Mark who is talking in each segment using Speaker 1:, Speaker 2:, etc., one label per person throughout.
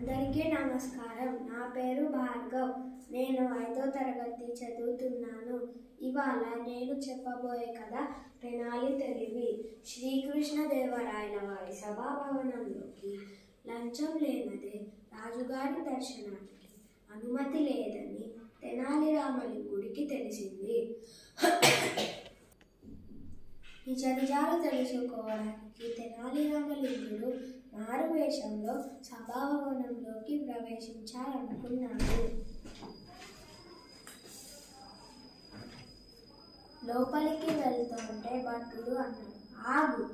Speaker 1: అందరికీ నమస్కారం. నా పేరు భార్గవ్. నేను 5వ తరగతి చదువుతున్నాను. ఇవాళ నేను చెప్పబోయే కథ తెనాలి తెలివి. శ్రీకృష్ణదేవరాయల వారి సభాభవనంలోకి లంచం లేనిదే రాజుగారి దర్శనానికి అనుమతి లేదని తెనాలి రామలింగుడికి తెలిసింది. నిజాలు తెలుసుకోవడానికి తెనాలి రామలింగుడు మారువేషంలో సభాభవనంలోకి ప్రవేశించాలనుకున్నాడు. లోపలికి వెళ్తుంటే భటుడు అన్నాడు, ఆగు,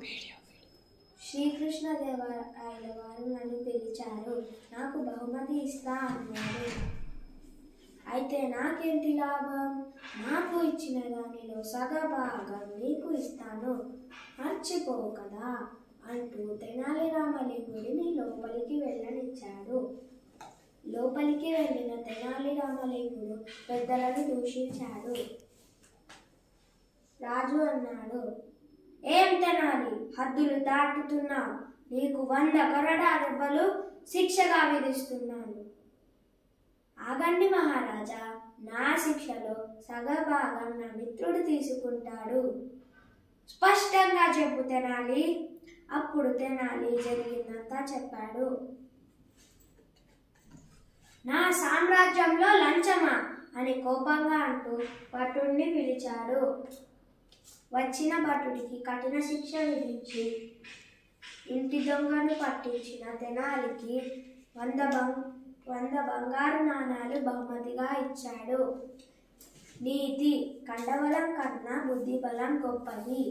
Speaker 1: శ్రీకృష్ణదేవరాయల వారు నన్ను పిలిచారు, నాకు బహుమతి ఇస్తా అన్నాడు. అయితే నాకేంటి లాభం? నాకు ఇచ్చిన దానిలో సగభాగం నీకు ఇస్తాను, మర్చిపోవు కదా అంటూ తెనాలి రామలింగుడిని లోపలికి వెళ్ళనిచ్చాడు. లోపలికి వెళ్ళిన తెనాలి రామలింగుడు పెద్దలను దూషించాడు. రాజు అన్నాడు, ఏం తెనాలి, హద్దులు దాటుతున్నావు, నీకు 100 కొరడా దెబ్బలు శిక్షగా విధిస్తున్నాను. ఆగండి మహారాజా, నా శిక్షలో సగభాగం నా మిత్రుడు తీసుకుంటాడు, స్పష్టంగా చెప్పు తెనాలి. అప్పుడు తెనాలి జరిగిందంతా చెప్పాడు. నా సామ్రాజ్యంలో లంచమా అని కోపంగా అంటూ భటుడిని పిలిచాడు. వచ్చిన భటుడికి కఠిన శిక్ష విధించి ఇంటి దొంగను పట్టించిన తెనాలికి 100 బంగారు నాణాలు బహుమతిగా ఇచ్చాడు. నీతి, కండబలం కన్నా బుద్ధి బలం గొప్పది.